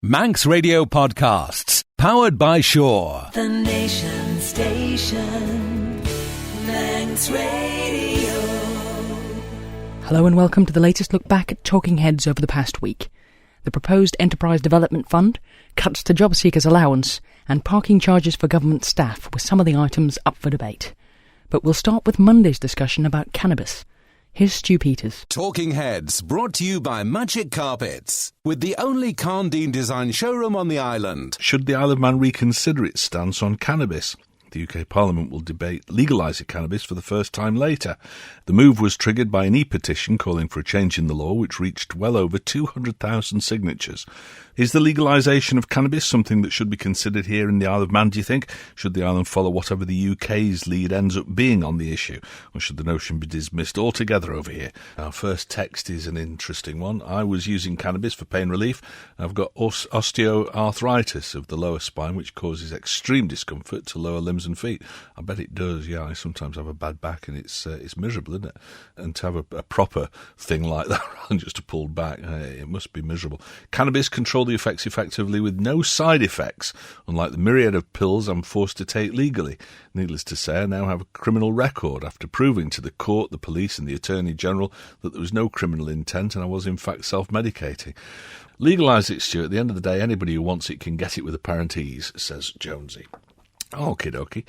Manx Radio Podcasts, powered by Shore. The Nation Station, Manx Radio. Hello and welcome to the latest look back at talking heads over the past week. The proposed Enterprise Development Fund, cuts to job seekers' allowance, and parking charges for government staff were some of the items up for debate. But we'll start with Monday's discussion about cannabis. Here's Stu Peters. Talking Heads, brought to you by Magic Carpets, with the only Carndine design showroom on the island. Should the Isle of Man reconsider its stance on cannabis? The UK Parliament will debate legalising cannabis for the first time later. The move was triggered by an e-petition calling for a change in the law, which reached well over 200,000 signatures. Is the legalisation of cannabis something that should be considered here in the Isle of Man, do you think? Should the island follow whatever the UK's lead ends up being on the issue? Or should the notion be dismissed altogether over here? Our first text is an interesting one. I was using cannabis for pain relief. I've got osteoarthritis of the lower spine, which causes extreme discomfort to lower limbs and feet. I bet it does, yeah. I sometimes have a bad back and it's miserable, isn't it? And to have a proper thing like that rather than just a pulled back, it must be miserable. Cannabis controls the effects effectively with no side effects, unlike the myriad of pills I'm forced to take legally. Needless to say, I now have a criminal record after proving to the court, the police and the Attorney General that there was no criminal intent and I was in fact self-medicating. Legalise it, Stuart. At the end of the day, anybody who wants it can get it with apparent ease, says Jonesy. Okie dokie.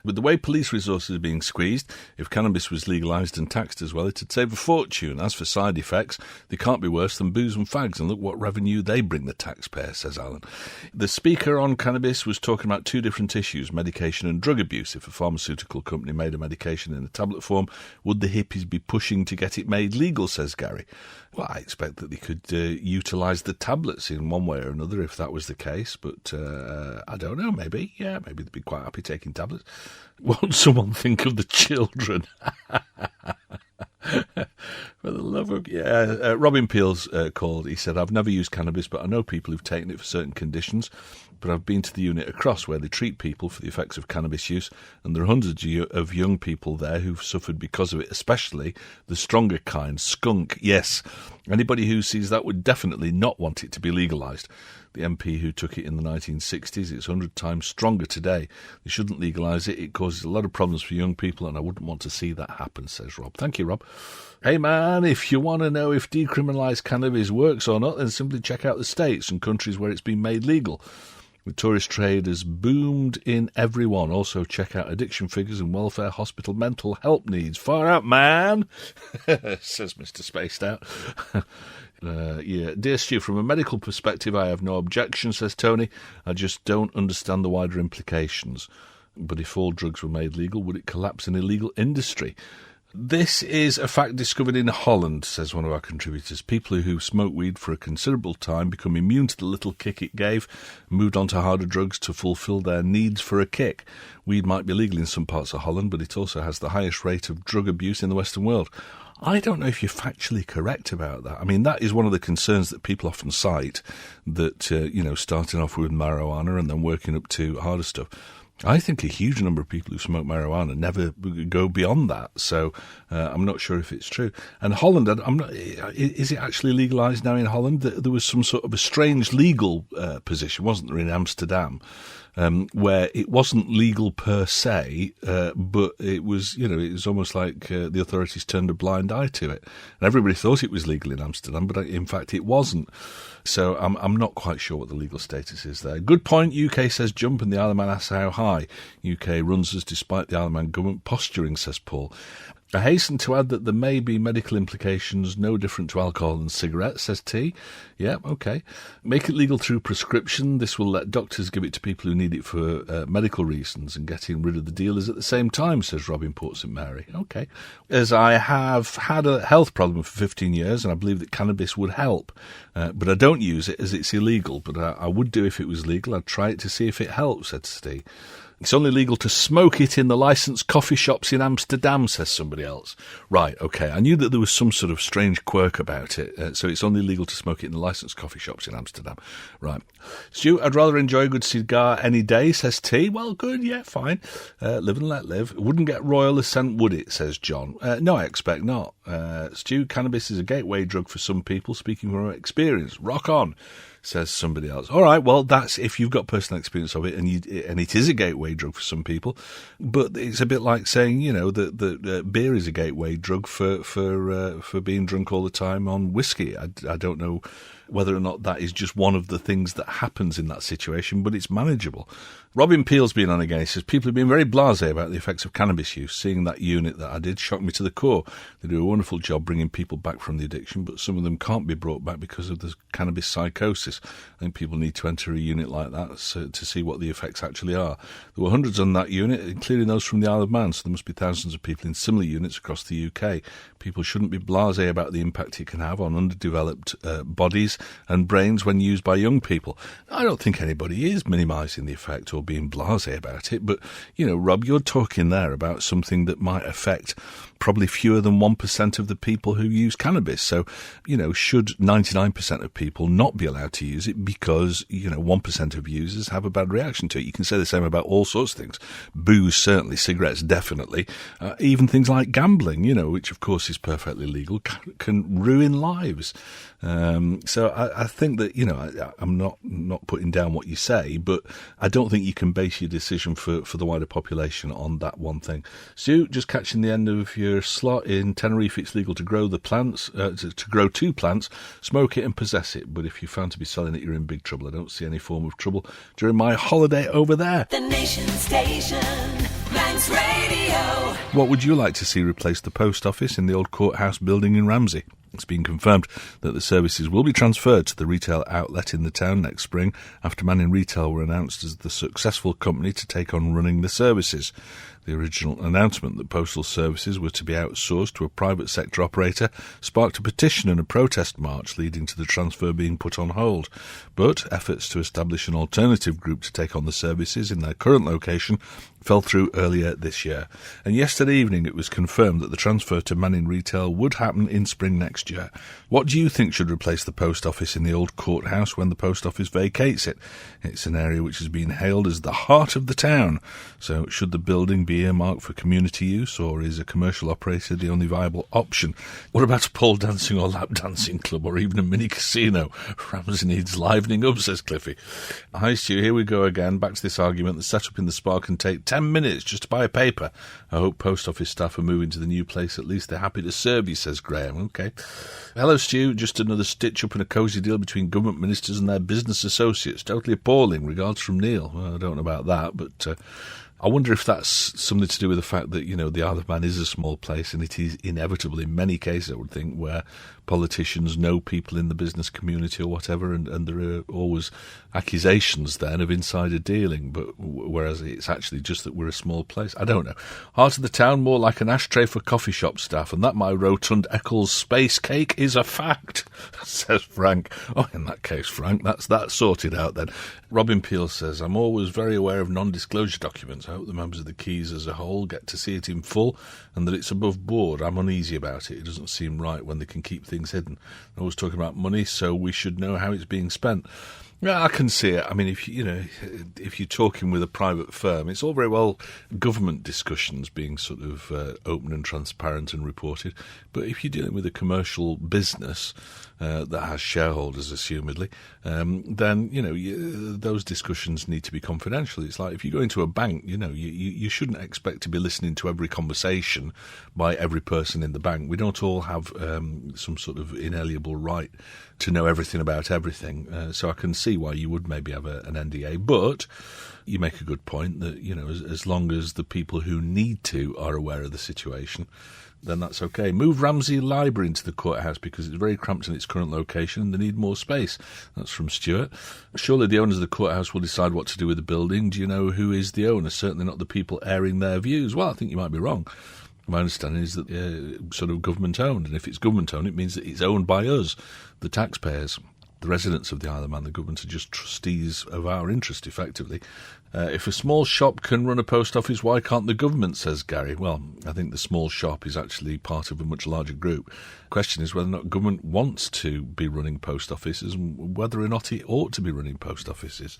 With the way police resources are being squeezed, if cannabis was legalised and taxed as well, it'd save a fortune. As for side effects, they can't be worse than booze and fags, and look what revenue they bring the taxpayer, says Alan. The speaker on cannabis was talking about two different issues, medication and drug abuse. If a pharmaceutical company made a medication in a tablet form, would the hippies be pushing to get it made legal, says Gary. Well, I expect that they could utilise the tablets in one way or another if that was the case, but I don't know, maybe. Yeah, maybe they'd be quite happy taking tablets. Won't someone think of the children? For the love of... Yeah, Robin Peel's called. He said, I've never used cannabis, but I know people who've taken it for certain conditions. But I've been to the unit across where they treat people for the effects of cannabis use, and there are hundreds of young people there who've suffered because of it, especially the stronger kind, skunk. Yes, anybody who sees that would definitely not want it to be legalised. The MP who took it in the 1960s, it's 100 times stronger today. They shouldn't legalise it. It causes a lot of problems for young people, and I wouldn't want to see that happen, says Rob. Thank you, Rob. Hey, man, if you want to know if decriminalised cannabis works or not, then simply check out the states and countries where it's been made legal. The tourist trade has boomed in everyone. Also, check out addiction figures and welfare hospital mental help needs. Far out, man, says Mr. Spaced Out. Yeah, dear Stu, from a medical perspective, I have no objection, says Tony. I just don't understand the wider implications. But if all drugs were made legal, would it collapse an illegal industry? This is a fact discovered in Holland, says one of our contributors. People who smoke weed for a considerable time become immune to the little kick it gave, moved on to harder drugs to fulfil their needs for a kick. Weed might be legal in some parts of Holland, but it also has the highest rate of drug abuse in the Western world. I don't know if you're factually correct about that. I mean, that is one of the concerns that people often cite, that, starting off with marijuana and then working up to harder stuff. I think a huge number of people who smoke marijuana never go beyond that, so I'm not sure if it's true. And Holland, is it actually legalised now in Holland? There was some sort of a strange legal position, wasn't there, in Amsterdam, where it wasn't legal per se, but it was, it was almost like the authorities turned a blind eye to it. And everybody thought it was legal in Amsterdam, but in fact it wasn't. So I'm not quite sure what the legal status is there. Good point. UK says jump and the Isle of Man asks how high. UK runs us despite the Isle of Man government posturing, says Paul. I hasten to add that there may be medical implications no different to alcohol and cigarettes, says T. Yeah, okay. Make it legal through prescription. This will let doctors give it to people who need it for medical reasons and getting rid of the dealers at the same time, says Robin Port St Mary. Okay. As I have had a health problem for 15 years and I believe that cannabis would help, but I don't use it as it's illegal, but I would do if it was legal. I'd try it to see if it helps, said Steve. It's only legal to smoke it in the licensed coffee shops in Amsterdam, says somebody else. Right, okay. I knew that there was some sort of strange quirk about it, so it's only legal to smoke it in the licensed coffee shops in Amsterdam. Right. Stu, I'd rather enjoy a good cigar any day, says T. Well, good, yeah, fine. Live and let live. It wouldn't get royal assent, would it, says John. No, I expect not. Stu, cannabis is a gateway drug for some people, speaking from experience. Rock on. says somebody else. All right, well, that's if you've got personal experience of it, and it is a gateway drug for some people. But it's a bit like saying, that beer is a gateway drug for being drunk all the time on whiskey. I don't know whether or not that is just one of the things that happens in that situation, but it's manageable. Robin Peel's been on again. He says, people have been very blasé about the effects of cannabis use. Seeing that unit that I did shocked me to the core. They do a wonderful job bringing people back from the addiction, but some of them can't be brought back because of the cannabis psychosis. I think people need to enter a unit like that to see what the effects actually are. There were hundreds on that unit, including those from the Isle of Man, so there must be thousands of people in similar units across the UK. People shouldn't be blasé about the impact it can have on underdeveloped bodies and brains when used by young people. I don't think anybody is minimising the effect or being blasé about it, but, Rob, you're talking there about something that might affect probably fewer than 1% of the people who use cannabis. So, should 99% of people not be allowed to use it because, 1% of users have a bad reaction to it? You can say the same about all sorts of things. Booze, certainly. Cigarettes, definitely. Even things like gambling, which of course is perfectly legal, can ruin lives. So I think that, I'm not putting down what you say, but I don't think you can base your decision for the wider population on that one thing. Stu, just catching the end of your slot. In Tenerife, it's legal to grow the plants, to grow 2 plants, smoke it and possess it. But if you're found to be selling it, you're in big trouble. I don't see any form of trouble during my holiday over there. The Nation Station, Manx Radio. What would you like to see replace the post office in the old courthouse building in Ramsey? It's been confirmed that the services will be transferred to the retail outlet in the town next spring after Manning Retail were announced as the successful company to take on running the services. The original announcement that postal services were to be outsourced to a private sector operator sparked a petition and a protest march, leading to the transfer being put on hold. But efforts to establish an alternative group to take on the services in their current location fell through earlier this year. And yesterday evening it was confirmed that the transfer to Manning Retail would happen in spring next year. What do you think should replace the post office in the old courthouse when the post office vacates it? It's an area which has been hailed as the heart of the town. So should the building be earmarked for community use, or is a commercial operator the only viable option? What about a pole dancing or lap dancing club, or even a mini casino? Ramsey needs livening up, says Cliffy. Hi Stu, here we go again, back to this argument that set up in the Spa can take 10 minutes just to buy a paper. I hope post office staff are moving to the new place. At least they're happy to serve you, says Graham. Okay. Hello Stu, just another stitch up in a cosy deal between government ministers and their business associates. Totally appalling. Regards from Neil. Well, I don't know about that, but I wonder if that's something to do with the fact that, the Isle of Man is a small place, and it is inevitable in many cases, I would think, where politicians know people in the business community or whatever, and there are always accusations then of insider dealing, but whereas it's actually just that we're a small place. I don't know. Heart of the town, more like an ashtray for coffee shop staff, and that my rotund Eccles space cake is a fact, says Frank. Oh, in that case, Frank, that's sorted out then. Robin Peel says, I'm always very aware of non-disclosure documents. I hope the members of the Keys as a whole get to see it in full and that it's above board. I'm uneasy about it. It doesn't seem right when they can keep things hidden. They're always talking about money, so we should know how it's being spent. Yeah, I can see it. I mean, if you're talking with a private firm, it's all very well government discussions being sort of open and transparent and reported. But if you're dealing with a commercial business that has shareholders, assumedly, then those discussions need to be confidential. It's like if you go into a bank, you shouldn't expect to be listening to every conversation by every person in the bank. We don't all have some sort of inalienable right to know everything about everything. So I can see why you would maybe have an NDA, but you make a good point that, as long as the people who need to are aware of the situation, then that's okay. Move Ramsey Library into the courthouse because it's very cramped in its current location and they need more space. That's from Stuart. Surely the owners of the courthouse will decide what to do with the building. Do you know who is the owner? Certainly not the people airing their views. Well, I think you might be wrong. My understanding is that sort of government-owned, and if it's government-owned, it means that it's owned by us, the taxpayers. The residents of the Isle of Man, the government, are just trustees of our interest, effectively. If a small shop can run a post office, why can't the government, says Gary? Well, I think the small shop is actually part of a much larger group. The question is whether or not government wants to be running post offices and whether or not it ought to be running post offices.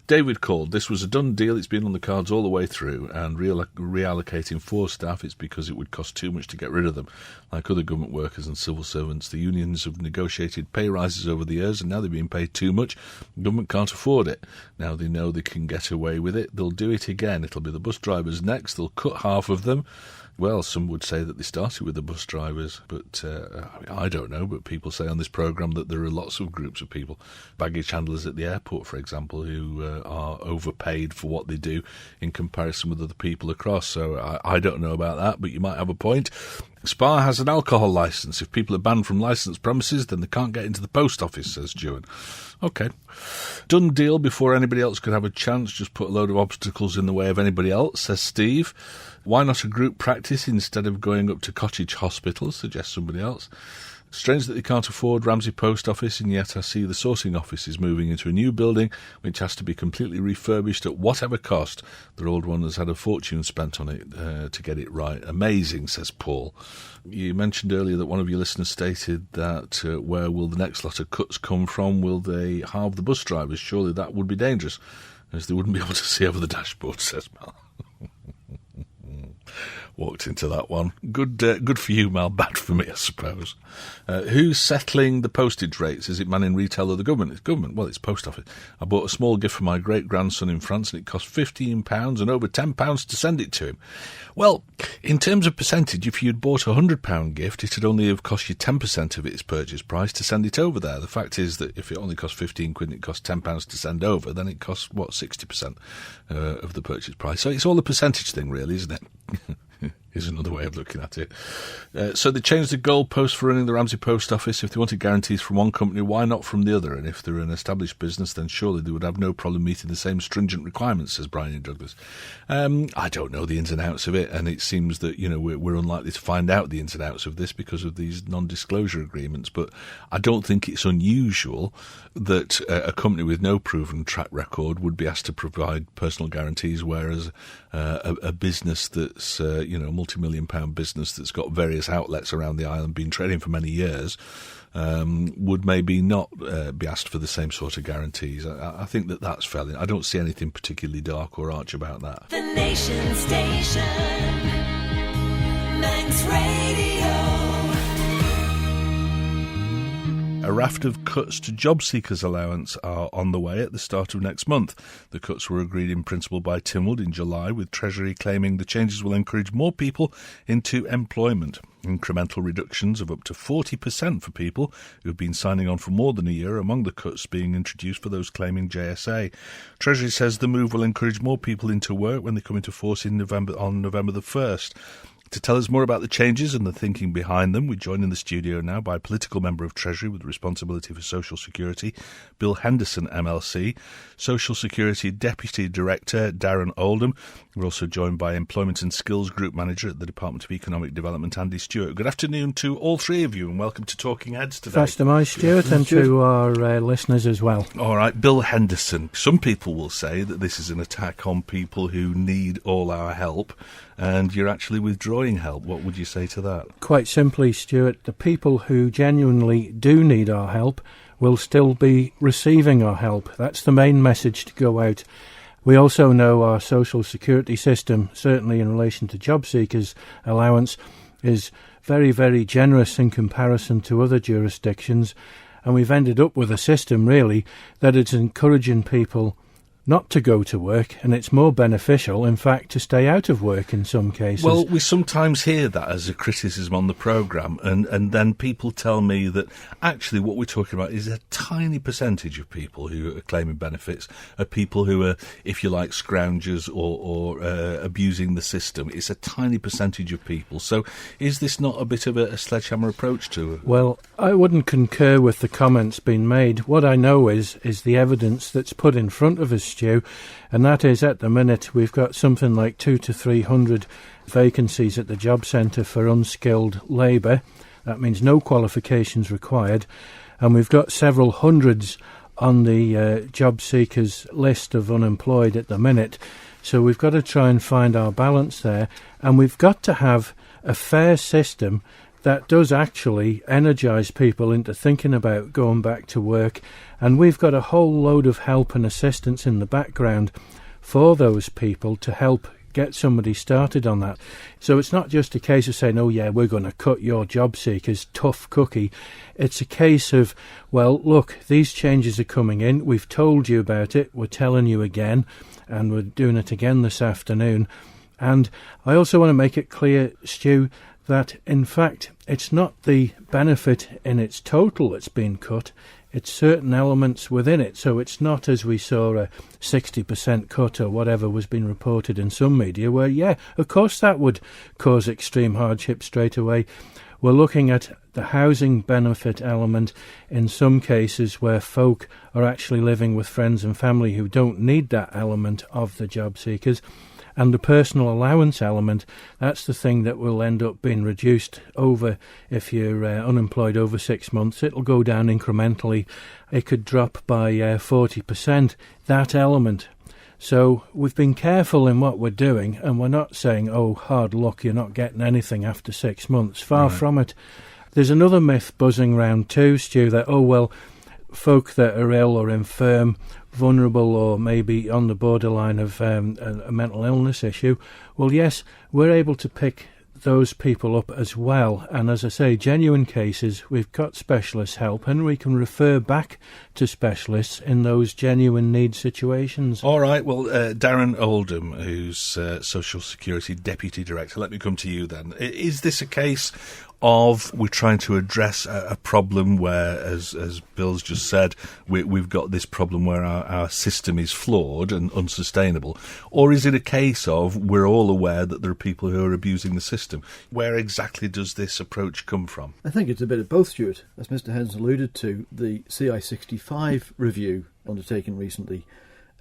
David called. This was a done deal. It's been on the cards all the way through, and reallocating 4 staff, it's because it would cost too much to get rid of them. Like other government workers and civil servants, the unions have negotiated pay rises over the years, and now they're being paid too much. The government can't afford it. Now they know they can get away with it. They'll do it again. It'll be the bus drivers next. They'll cut half of them. Well, some would say that they started with the bus drivers, but I don't know. But people say on this programme that there are lots of groups of people, baggage handlers at the airport, for example, who are overpaid for what they do in comparison with other people across. So I don't know about that, but you might have a point. Spa has an alcohol licence. If people are banned from licensed premises, then they can't get into the post office, says Stuart. OK. Done deal before anybody else could have a chance. Just put a load of obstacles in the way of anybody else, says Steve. Why not a group practice instead of going up to cottage hospitals, suggests somebody else. Strange that they can't afford Ramsey Post Office, and yet I see the sourcing office is moving into a new building which has to be completely refurbished at whatever cost. Their old one has had a fortune spent on it to get it right. Amazing, says Paul. You mentioned earlier that one of your listeners stated that where will the next lot of cuts come from? Will they halve the bus drivers? Surely that would be dangerous, as they wouldn't be able to see over the dashboard, says Mal. Walked into that one. Good for you, Mal. Bad for me, I suppose. Who's settling the postage rates? Is it man in retail or the government? It's government. Well, it's post office. I bought a small gift for my great-grandson in France, and it cost £15 and over £10 to send it to him. Well, in terms of percentage, if you'd bought a £100 gift, it'd only have cost you 10% of its purchase price to send it over there. The fact is that if it only cost 15 quid and it cost £10 to send over, then it costs, 60% of the purchase price. So it's all a percentage thing, really, isn't it? Is another way of looking at it. So they changed the goalpost for running the Ramsey Post Office. If they wanted guarantees from one company, why not from the other? And if they're an established business, then surely they would have no problem meeting the same stringent requirements, says Brian Douglas. I don't know the ins and outs of it, and it seems that we're unlikely to find out the ins and outs of this because of these non-disclosure agreements. But I don't think it's unusual that a company with no proven track record would be asked to provide personal guarantees, whereas a business that's multi-million-pound business that's got various outlets around the island, been trading for many years, would maybe not be asked for the same sort of guarantees. I think that's fair. I don't see anything particularly dark or arch about that. The Nation Station, Manx Radio. A raft of cuts to job seekers' allowance are on the way at the start of next month. The cuts were agreed in principle by Tynwald in July, with Treasury claiming the changes will encourage more people into employment. Incremental reductions of up to 40% for people who have been signing on for more than a year, among the cuts being introduced for those claiming JSA. Treasury says the move will encourage more people into work when they come into force on November the 1st. To tell us more about the changes and the thinking behind them, we're joined in the studio now by political member of Treasury with responsibility for Social Security, Bill Henderson MLC, Social Security Deputy Director Darren Oldham. We're also joined by Employment and Skills Group Manager at the Department of Economic Development, Andy Stewart. Good afternoon to all three of you and welcome to Talking Heads today. First am I, Stuart, and to our listeners as well. All right, Bill Henderson. Some people will say that this is an attack on people who need all our help, and you're actually withdrawing help. What would you say to that? Quite simply, Stuart, the people who genuinely do need our help will still be receiving our help. That's the main message to go out. We also know our social security system, certainly in relation to job seekers' allowance, is very, very generous in comparison to other jurisdictions, and we've ended up with a system, really, that is encouraging people not to go to work, and it's more beneficial, in fact, to stay out of work in some cases. Well, we sometimes hear that as a criticism on the programme, and then people tell me that actually what we're talking about is a tiny percentage of people who are claiming benefits are people who are, if you like, scroungers or abusing the system. It's a tiny percentage of people. So is this not a bit of a sledgehammer approach to it? Well, I wouldn't concur with the comments being made. What I know is the evidence that's put in front of us, Stu, and that is at the minute we've got something like 200 to 300 vacancies at the job centre for unskilled labour. That means no qualifications required, and we've got several hundreds on the job seekers list of unemployed at the minute. So we've got to try and find our balance there, and we've got to have a fair system that does actually energise people into thinking about going back to work. And we've got a whole load of help and assistance in the background for those people to help get somebody started on that. So it's not just a case of saying, oh yeah, we're going to cut your job seekers, tough cookie. It's a case of, well, look, these changes are coming in. We've told you about it. We're telling you again, and we're doing it again this afternoon. And I also want to make it clear, Stu, that in fact it's not the benefit in its total that's been cut, it's certain elements within it. So it's not, as we saw, a 60% cut or whatever was being reported in some media, where, yeah, of course that would cause extreme hardship straight away. We're looking at the housing benefit element in some cases where folk are actually living with friends and family who don't need that element of the job seekers. And the personal allowance element, that's the thing that will end up being reduced over, if you're unemployed over 6 months, it'll go down incrementally. It could drop by 40%, that element. So we've been careful in what we're doing, and we're not saying, oh, hard luck, you're not getting anything after 6 months. Far from it. There's another myth buzzing round too, Stu, that, oh, well, folk that are ill or infirm, vulnerable or maybe on the borderline of a mental illness issue, well, yes, we're able to pick those people up as well. And as I say, genuine cases, we've got specialist help, and we can refer back to specialists in those genuine need situations. All right, well, Darren Oldham, who's Social Security Deputy Director, let me come to you then. Is this a case of we're trying to address a problem where, as Bill's just said, we've got this problem where our system is flawed and unsustainable? Or is it a case of we're all aware that there are people who are abusing the system? Where exactly does this approach come from? I think it's a bit of both, Stuart. As Mr. Henderson alluded to, the CI65 review undertaken recently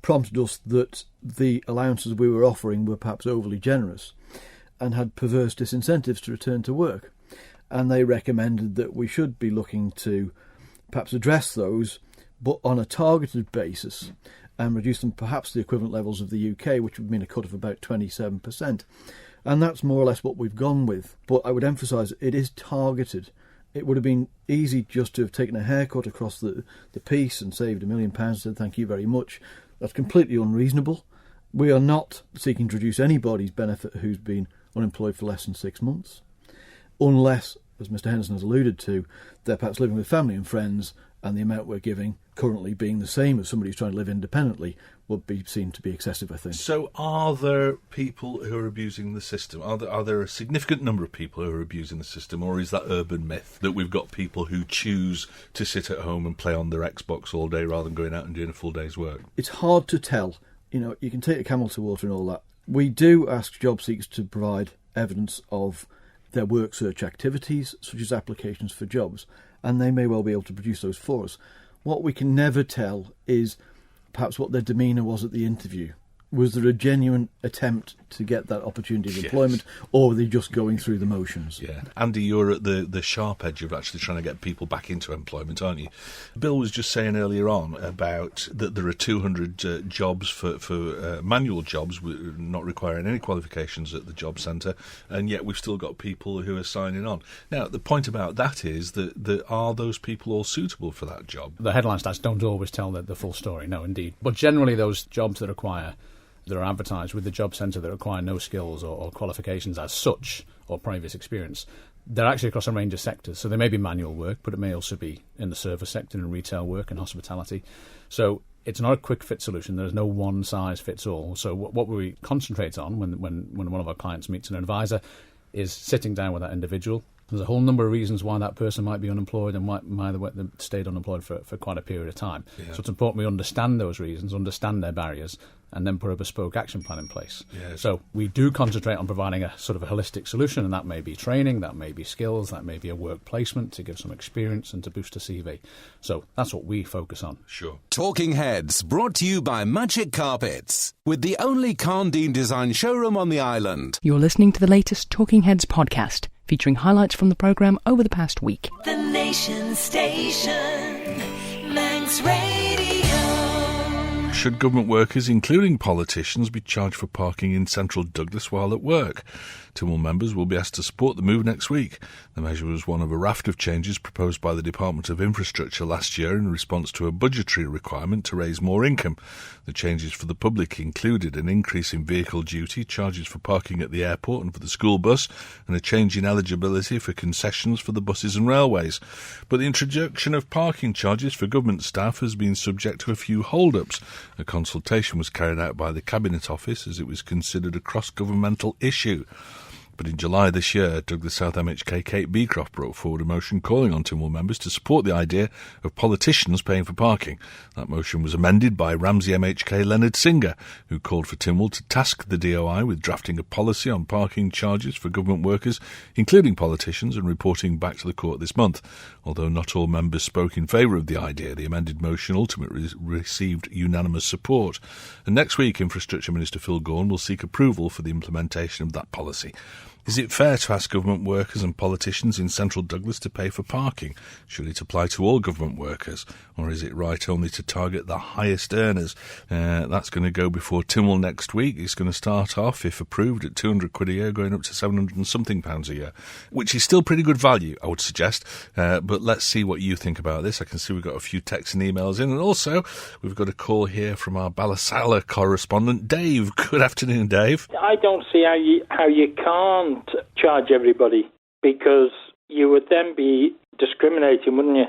prompted us that the allowances we were offering were perhaps overly generous and had perverse disincentives to return to work. And they recommended that we should be looking to perhaps address those, but on a targeted basis, and reduce them perhaps to the equivalent levels of the UK, which would mean a cut of about 27%. And that's more or less what we've gone with. But I would emphasise it is targeted. It would have been easy just to have taken a haircut across the piece and saved £1 million and said thank you very much. That's completely unreasonable. We are not seeking to reduce anybody's benefit who's been unemployed for less than 6 months. Unless, as Mr. Henderson has alluded to, they're perhaps living with family and friends, and the amount we're giving currently being the same as somebody who's trying to live independently would be seen to be excessive, I think. So are there people who are abusing the system? Are there a significant number of people who are abusing the system, or is that urban myth that we've got people who choose to sit at home and play on their Xbox all day rather than going out and doing a full day's work? It's hard to tell. You know, you can take a camel to water and all that. We do ask job seekers to provide evidence of their work search activities, such as applications for jobs, and they may well be able to produce those for us. What we can never tell is perhaps what their demeanour was at the interview. Was there a genuine attempt to get that opportunity of employment, or were they just going through the motions? Yeah. Andy, you're at the sharp edge of actually trying to get people back into employment, aren't you? Bill was just saying earlier on about that there are 200 jobs for manual jobs not requiring any qualifications at the job centre, and yet we've still got people who are signing on. Now, the point about that is that are those people all suitable for that job? The headline stats don't always tell the full story, no, indeed. But generally those jobs that are advertised with the job centre that require no skills or qualifications as such, or previous experience, they're actually across a range of sectors. So they may be manual work, but it may also be in the service sector and retail work and hospitality. So it's not a quick fit solution. There's no one size fits all. So what we concentrate on when one of our clients meets an advisor is sitting down with that individual. There's a whole number of reasons why that person might be unemployed and might have stayed unemployed for quite a period of time. Yeah. So it's important we understand those reasons, understand their barriers, and then put a bespoke action plan in place. Yes. So we do concentrate on providing a sort of a holistic solution, and that may be training, that may be skills, that may be a work placement to give some experience and to boost a CV. So that's what we focus on. Sure. Talking Heads, brought to you by Magic Carpets, with the only Carndine design showroom on the island. You're listening to the latest Talking Heads podcast, featuring highlights from the programme over the past week. The Nation Station, Manx Radio. Should government workers, including politicians, be charged for parking in central Douglas while at work? Tynwald members will be asked to support the move next week. The measure was one of a raft of changes proposed by the Department of Infrastructure last year in response to a budgetary requirement to raise more income. The changes for the public included an increase in vehicle duty, charges for parking at the airport and for the school bus, and a change in eligibility for concessions for the buses and railways. But the introduction of parking charges for government staff has been subject to a few hold-ups. A consultation was carried out by the Cabinet Office as it was considered a cross-governmental issue. But in July this year, Douglas South MHK Kate Beecroft brought forward a motion calling on Tynwald members to support the idea of politicians paying for parking. That motion was amended by Ramsey MHK Leonard Singer, who called for Tynwald to task the DOI with drafting a policy on parking charges for government workers, including politicians, and reporting back to the court this month. Although not all members spoke in favour of the idea, the amended motion ultimately received unanimous support. And next week, Infrastructure Minister Phil Gaughan will seek approval for the implementation of that policy. Is it fair to ask government workers and politicians in central Douglas to pay for parking? Should it apply to all government workers? Or is it right only to target the highest earners? That's going to go before Tynwald next week. It's going to start off, if approved, at £200 a year, going up to £700 and something a year, which is still pretty good value, I would suggest. But let's see what you think about this. I can see we've got a few texts and emails in. And also, we've got a call here from our Ballasalla correspondent, Dave. Good afternoon, Dave. I don't see how you can't charge everybody, because you would then be discriminating, wouldn't you?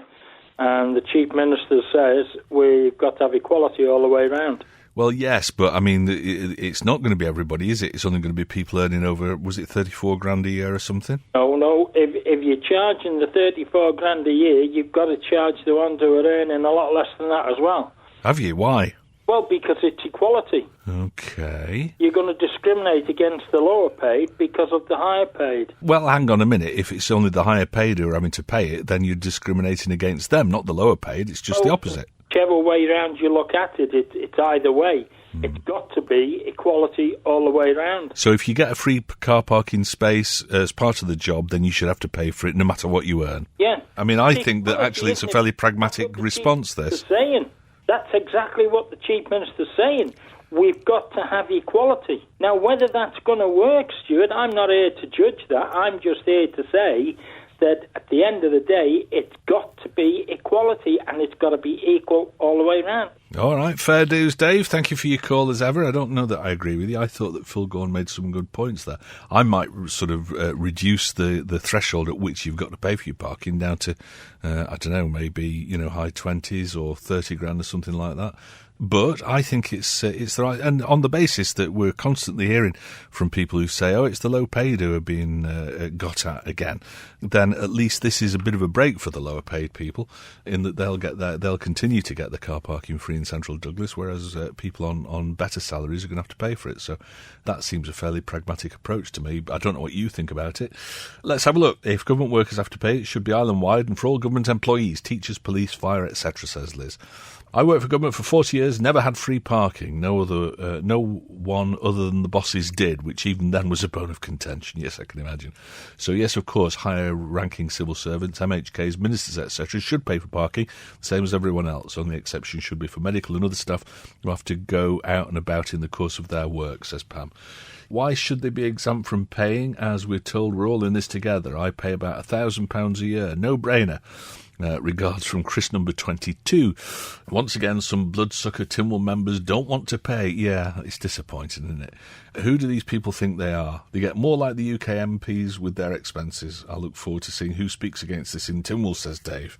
And the Chief Minister says we've got to have equality all the way around. Well, yes, but I mean, it's not going to be everybody, is it? It's only going to be people earning over, was it 34 grand a year or something? No. If you're charging the 34 grand a year, you've got to charge the ones who are earning a lot less than that as well. Have you? Why? Well, because it's equality. Okay. You're going to discriminate against the lower paid because of the higher paid. Well, hang on a minute. If it's only the higher paid who are having to pay it, then you're discriminating against them, not the lower paid. It's just the opposite. Whichever way round you look at it, it's either way. It's got to be equality all the way round. So if you get a free car parking space as part of the job, then you should have to pay for it no matter what you earn. Yeah. I mean, I think that actually it's a fairly pragmatic response, this. That's exactly what the Chief Minister's saying. We've got to have equality. Now, whether that's going to work, Stuart, I'm not here to judge that. I'm just here to say that at the end of the day, it's got to be equality, and it's got to be equal all the way around. All right, fair dues, Dave. Thank you for your call as ever. I don't know that I agree with you. I thought that Phil Gaughan made some good points there. I might sort of reduce the threshold at which you've got to pay for your parking down to, I don't know, maybe, high 20s or 30 grand or something like that. But I think it's the right, and on the basis that we're constantly hearing from people who say, "Oh, it's the low paid who are being got at again," then at least this is a bit of a break for the lower paid people, in that they'll continue to get the car parking free in Central Douglas, whereas people on better salaries are going to have to pay for it. So that seems a fairly pragmatic approach to me. I don't know what you think about it. Let's have a look. If government workers have to pay, it should be island wide and for all government employees, teachers, police, fire, etc. Says Liz. I worked for government for 40 years, never had free parking. No one other than the bosses did, which even then was a bone of contention. Yes, I can imagine. So yes, of course, higher-ranking civil servants, MHKs, ministers, etc., should pay for parking, same as everyone else. Only exception should be for medical and other staff who have to go out and about in the course of their work, says Pam. Why should they be exempt from paying? As we're told, we're all in this together. I pay about £1,000 a year. No-brainer. Regards from Chris number 22. Once again, some bloodsucker Tynwald members don't want to pay. Yeah, it's disappointing, isn't it? Who do these people think they are? They get more like the UK MPs with their expenses. I look forward to seeing who speaks against this in Tynwald, says Dave.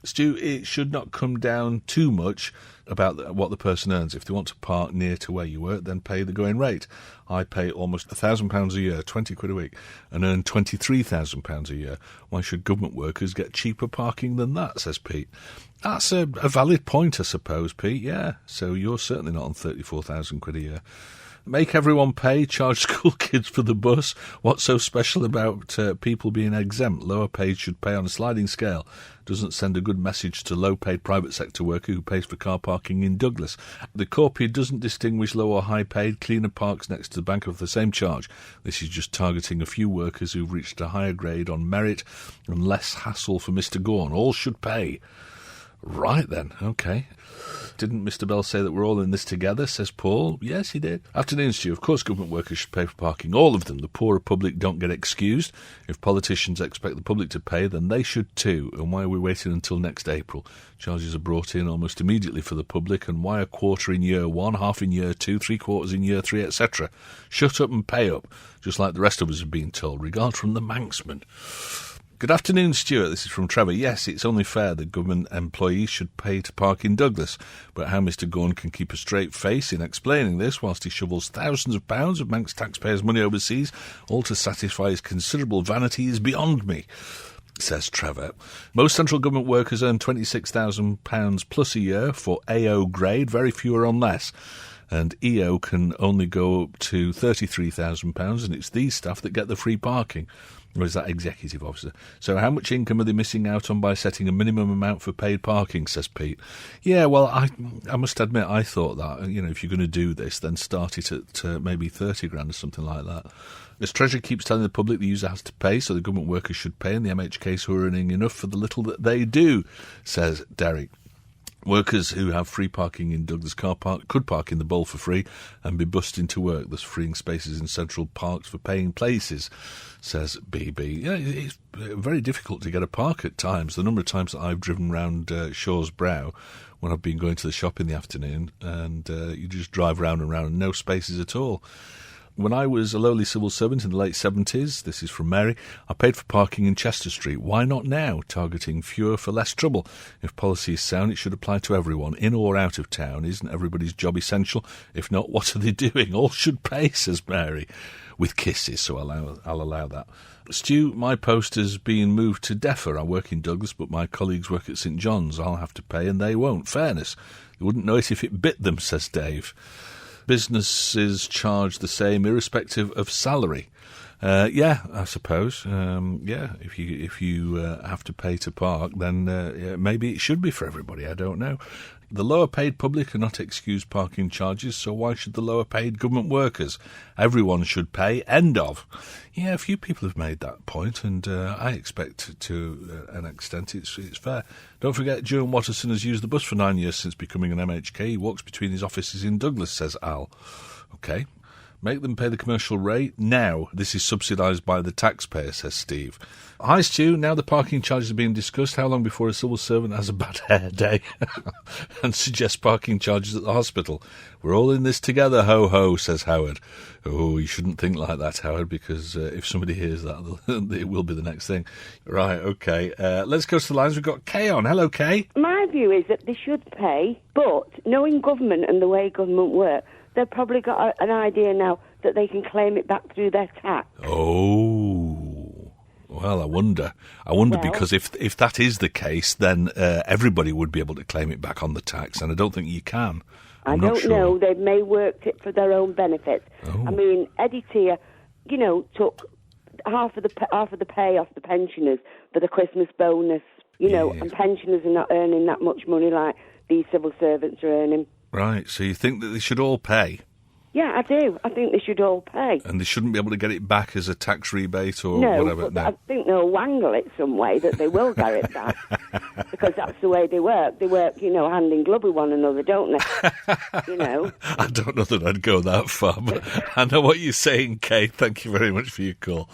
Stu, it should not come down too much about what the person earns. If they want to park near to where you work, then pay the going rate. I pay almost £1,000 a year, 20 quid a week, and earn £23,000 a year. Why should government workers get cheaper parking than that, says Pete. That's a valid point, I suppose, Pete, yeah. So you're certainly not on 34,000 quid a year. Make everyone pay, charge school kids for the bus. What's so special about people being exempt? Lower paid should pay on a sliding scale. Doesn't send a good message to low-paid private sector worker who pays for car parking in Douglas. The Corpia doesn't distinguish low or high-paid. Cleaner parks next to the bank of the same charge. This is just targeting a few workers who've reached a higher grade on merit and less hassle for Mr. Gaughan. All should pay. Right then, OK. Didn't Mr Bell say that we're all in this together, says Paul? Yes, he did. Afternoon, Stu. Of course government workers should pay for parking. All of them. The poorer public don't get excused. If politicians expect the public to pay, then they should too. And why are we waiting until next April? Charges are brought in almost immediately for the public. And why a quarter in year 1, half in year 2, 3/4 in year 3, etc.? Shut up and pay up, just like the rest of us have been told. Regard from the Manxman. Good afternoon, Stuart. This is from Trevor. Yes, it's only fair that government employees should pay to park in Douglas. But how Mr Gorn can keep a straight face in explaining this whilst he shovels thousands of pounds of Manx taxpayers' money overseas, all to satisfy his considerable vanity, is beyond me, says Trevor. Most central government workers earn £26,000 plus a year for AO grade. Very few are on less. And EO can only go up to £33,000, and it's these staff that get the free parking. Or is that executive officer? So how much income are they missing out on by setting a minimum amount for paid parking, says Pete. Yeah, well, I must admit, I thought that, if you're going to do this, then start it at maybe 30 grand or something like that. As Treasury keeps telling the public the user has to pay, so the government workers should pay, and the MHKs who are earning enough for the little that they do, says Derek. Workers who have free parking in Douglas car park could park in the bowl for free and be bussed into work, thus freeing spaces in central parks for paying places, says BB. Yeah, it's very difficult to get a park at times. The number of times that I've driven round Shaw's Brow when I've been going to the shop in the afternoon, and you just drive round and round and no spaces at all. When I was a lowly civil servant in the late 70s, this is from Mary, I paid for parking in Chester Street. Why not now? Targeting fewer for less trouble. If policy is sound, it should apply to everyone, in or out of town. Isn't everybody's job essential? If not, what are they doing? All should pay, says Mary, with kisses, so I'll allow that. Stu, my post has been moved to Deffer. I work in Douglas, but my colleagues work at St John's. I'll have to pay and they won't. Fairness. They wouldn't know it if it bit them, says Dave. Businesses charge the same irrespective of salary. Yeah, I suppose. If you have to pay to park, then maybe it should be for everybody. I don't know. The lower paid public are not excused parking charges, so why should the lower paid government workers? Everyone should pay. End of. Yeah, a few people have made that point, and I expect to an extent it's fair. Don't forget, Joan Watterson has used the bus for 9 years since becoming an MHK. He walks between his offices in Douglas, says Al. OK. Make them pay the commercial rate. Now, this is subsidised by the taxpayer, says Steve. Hi, Stu. Now the parking charges are being discussed. How long before a civil servant has a bad hair day and suggests parking charges at the hospital? We're all in this together, ho-ho, says Howard. Oh, you shouldn't think like that, Howard, because if somebody hears that, it will be the next thing. Right, OK. Let's go to the lines. We've got Kay on. Hello, Kay. My view is that they should pay, but knowing government and the way government works, they've probably got an idea now that they can claim it back through their tax. Oh, well, I wonder because if that is the case, then everybody would be able to claim it back on the tax, and I don't think you can. I don't know. They may work it for their own benefit. Oh. I mean, Eddie Tier, took half of the pay off the pensioners for the Christmas bonus, and pensioners are not earning that much money like these civil servants are earning. Right, so you think that they should all pay? Yeah, I do. I think they should all pay. And they shouldn't be able to get it back as a tax rebate or whatever? No, I think they'll wangle it some way that they will get it back. Because that's the way they work. They work, hand in glove with one another, don't they? I don't know that I'd go that far, but I know what you're saying, Kate. Thank you very much for your call.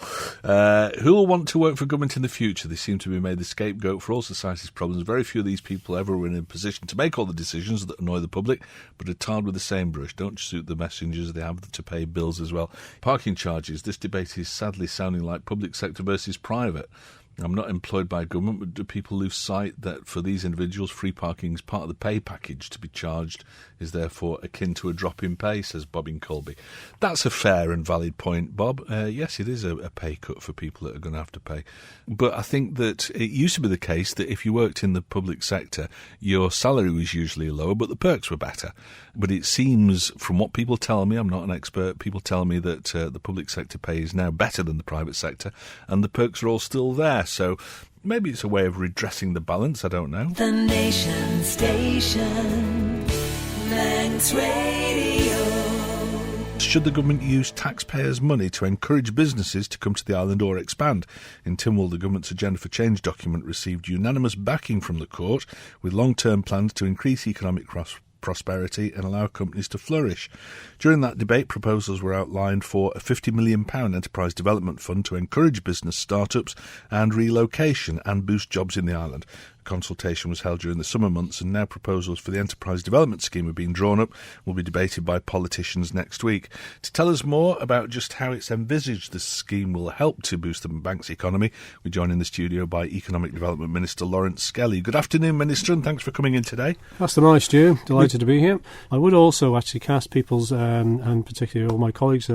Who will want to work for government in the future? They seem to be made the scapegoat for all society's problems. Very few of these people ever were in a position to make all the decisions that annoy the public, but are tarred with the same brush. Don't suit the messengers. They have to pay bills as well. Parking charges. This debate is sadly sounding like public sector versus private. I'm not employed by government, but do people lose sight that for these individuals, free parking is part of the pay package? To be charged is therefore akin to a drop in pay, says Bob in Colby. That's a fair and valid point, Bob. Yes, it is a pay cut for people that are going to have to pay. But I think that it used to be the case that if you worked in the public sector, your salary was usually lower, but the perks were better. But it seems, from what people tell me, I'm not an expert, people tell me that the public sector pay is now better than the private sector, and the perks are all still there. So maybe it's a way of redressing the balance, I don't know. The Nation Station, Manx Radio. Should the government use taxpayers' money to encourage businesses to come to the island or expand? In Tynwald, the government's Agenda for Change document received unanimous backing from the court, with long-term plans to increase economic prosperity and allow companies to flourish. During that debate, proposals were outlined for a £50 million enterprise development fund to encourage business startups and relocation and boost jobs in the island. Consultation was held during the summer months, and now proposals for the enterprise development scheme are being drawn up, will be debated by politicians next week. To tell us more about just how it's envisaged this scheme will help to boost the bank's economy, we're joined in the studio by Economic Development Minister Lawrence Skelly. Good afternoon, Minister, and thanks for coming in today. That's the nice, Stu. Delighted to be here. I would also actually cast people's, and particularly all my colleagues'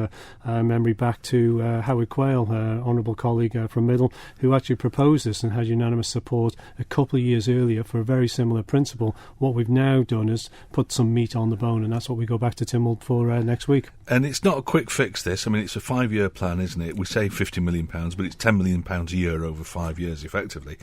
memory back to Howard Quayle, honourable colleague from Middle, who actually proposed this and had unanimous support a couple of years earlier for a very similar principle. What we've now done is put some meat on the bone, and that's what we go back to Tynwald for next week. And it's not a quick fix, this. I mean, it's a 5-year plan, isn't it? We say £50 million, but it's £10 million a year over 5 years, effectively.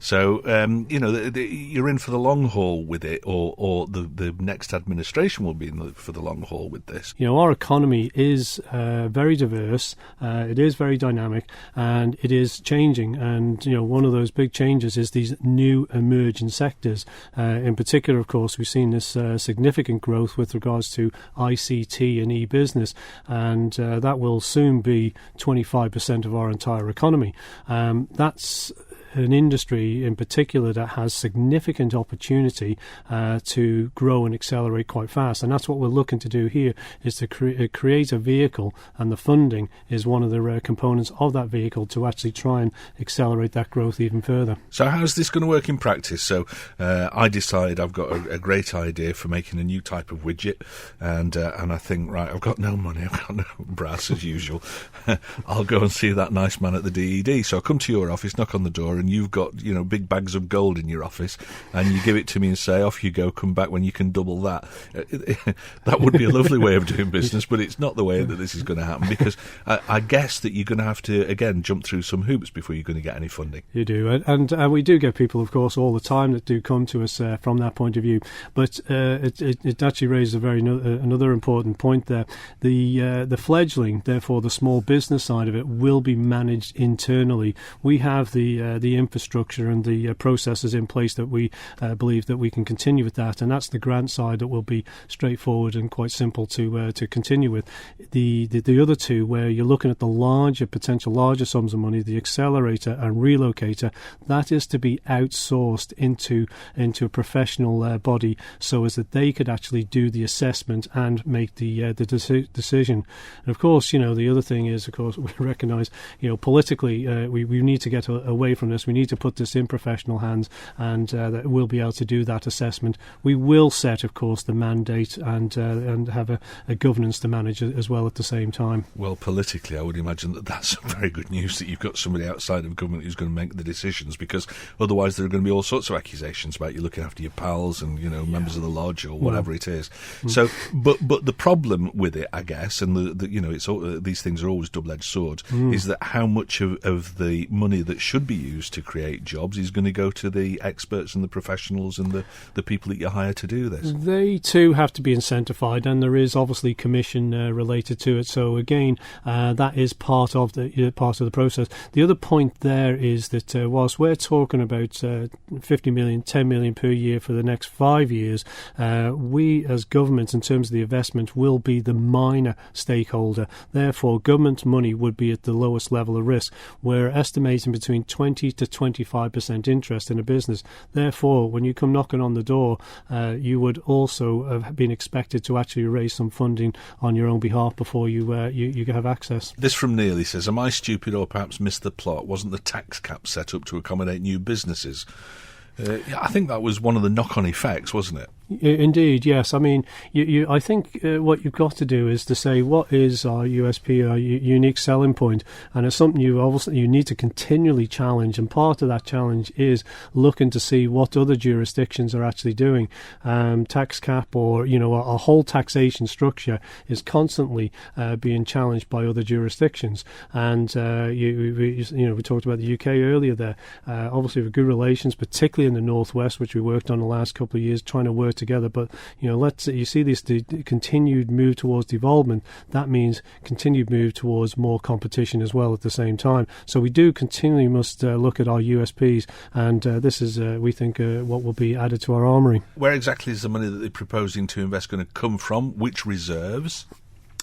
So, you're in for the long haul with it, or the next administration will be for the long haul with this. You know, our economy is very diverse, it is very dynamic, and it is changing. And, you know, one of those big changes is these new emerging sectors. In particular, of course, we've seen this significant growth with regards to ICT and e-business, and that will soon be 25% of our entire economy. That's an industry in particular that has significant opportunity to grow and accelerate quite fast, and that's what we're looking to do here, is to create a vehicle, and the funding is one of the components of that vehicle to actually try and accelerate that growth even further. So how's this going to work in practice? So I decide I've got a great idea for making a new type of widget, and I think, right, I've got no money, I've got no brass as usual. I'll go and see that nice man at the DED. So I come to your office, knock on the door, and you've got, you know, big bags of gold in your office, and you give it to me and say, off you go, come back when you can double that. That would be a lovely way of doing business, but it's not the way that this is going to happen, because I guess that you're going to have to, again, jump through some hoops before you're going to get any funding. You do, and we do get people, of course, all the time that do come to us from that point of view, but it actually raises another important point there. The fledgling, therefore the small business side of it, will be managed internally. We have the infrastructure and the processes in place that we believe that we can continue with that, and that's the grant side that will be straightforward and quite simple to continue with. The other two, where you're looking at the potential larger sums of money, the accelerator and relocator, that is to be outsourced into a professional body, so as that they could actually do the assessment and make the decision. And of course, you know, the other thing is, of course, we recognise, you know, politically we need to get away from this. We need to put this in professional hands, and that we'll be able to do that assessment. We will set, of course, the mandate and have a governance to manage as well at the same time. Well, politically, I would imagine that that's very good news, that you've got somebody outside of government who's going to make the decisions, because otherwise there are going to be all sorts of accusations about you looking after your pals and, you know, members of the lodge or whatever it is. So, but the problem with it, I guess, and you know, it's these things are always double-edged swords, is that how much of the money that should be used to create jobs is going to go to the experts and the professionals and the people that you hire to do this. They too have to be incentivised, and there is obviously commission related to it. So again, that is part of the process. The other point there is that whilst we're talking about 50 million, 10 million per year for the next 5 years, we as government, in terms of the investment, will be the minor stakeholder. Therefore, government money would be at the lowest level of risk. We're estimating between 20 to 25% interest in a business. Therefore, when you come knocking on the door, you would also have been expected to actually raise some funding on your own behalf before you have access. This from Neil, he says, am I stupid or perhaps missed the plot? Wasn't the tax cap set up to accommodate new businesses? I think that was one of the knock-on effects, wasn't it? Indeed, yes. I mean, I think what you've got to do is to say, what is our USP, our unique selling point, and it's something you need to continually challenge. And part of that challenge is looking to see what other jurisdictions are actually doing. Tax cap, or a whole taxation structure is constantly being challenged by other jurisdictions. And we talked about the UK earlier. There, obviously, with good relations, particularly in the northwest, which we worked on the last couple of years, trying to work together. But, you see this continued move towards development. That means continued move towards more competition as well at the same time. So we do continually must look at our USPs, and this is, we think, what will be added to our armoury. Where exactly is the money that they're proposing to invest going to come from? Which reserves?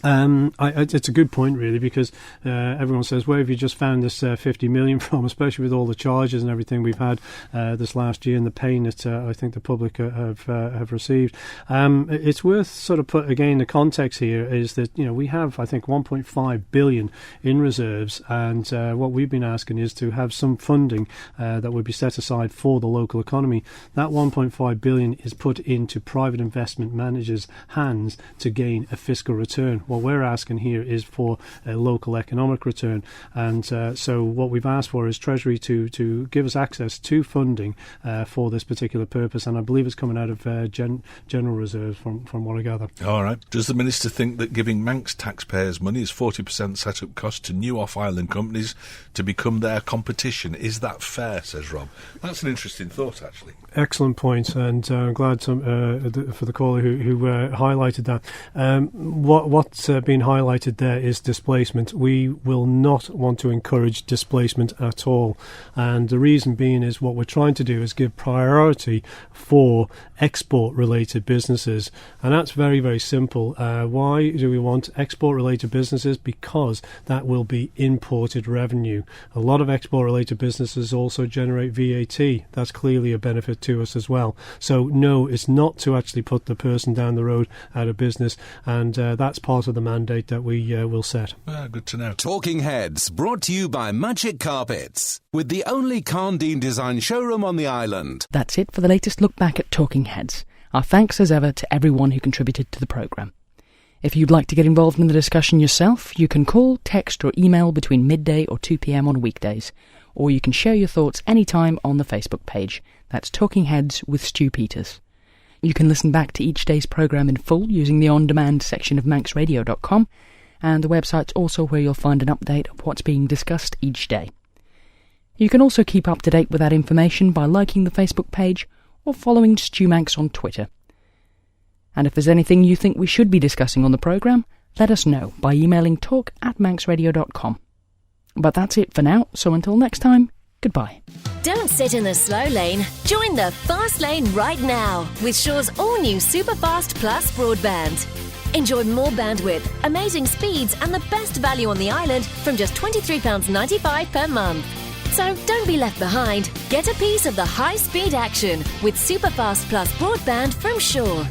It's a good point, really, because everyone says, where have you just found this 50 million from, especially with all the charges and everything we've had this last year and the pain that I think the public have received. It's worth sort of the context here is that, we have, I think, 1.5 billion in reserves, and what we've been asking is to have some funding that would be set aside for the local economy. That 1.5 billion is put into private investment managers' hands to gain a fiscal return. What we're asking here is for a local economic return, and so what we've asked for is Treasury to give us access to funding for this particular purpose, and I believe it's coming out of general reserves from what I gather. All right. Does the Minister think that giving Manx taxpayers money is 40% set-up cost to new off-island companies to become their competition? Is that fair, says Rob? That's an interesting thought, actually. Excellent point, and I'm glad for the caller who highlighted that. What's been highlighted there is displacement. We will not want to encourage displacement at all, and the reason being is what we're trying to do is give priority for export-related businesses, and that's very, very simple. Why do we want export-related businesses? Because that will be imported revenue. A lot of export-related businesses also generate VAT. That's clearly a benefit to us as well. So no, it's not to actually put the person down the road out of business, and that's part of the mandate that we will set. Good to know. Talking Heads, brought to you by Magic Carpets, with the only Carndine design showroom on the island. That's it for the latest look back at Talking Heads. Our thanks as ever to everyone who contributed to the programme. If you'd like to get involved in the discussion yourself, you can call, text or email between midday or 2 p.m. on weekdays, or you can share your thoughts anytime on the Facebook page. That's Talking Heads with Stu Peters. You can listen back to each day's programme in full using the on-demand section of manxradio.com, and the website's also where you'll find an update of what's being discussed each day. You can also keep up to date with that information by liking the Facebook page or following Stu Manx on Twitter. And if there's anything you think we should be discussing on the programme, let us know by emailing talk@manxradio.com. But that's it for now, so until next time, goodbye. Don't sit in the slow lane. Join the fast lane right now with Shaw's all-new Superfast Plus broadband. Enjoy more bandwidth, amazing speeds and the best value on the island from just £23.95 per month. So don't be left behind. Get a piece of the high-speed action with Superfast Plus broadband from Shaw.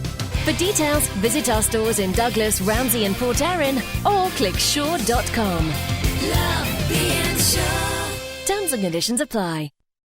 For details, visit our stores in Douglas, Ramsey and Port Erin or click shaw.com. Love being Shaw. Terms and conditions apply.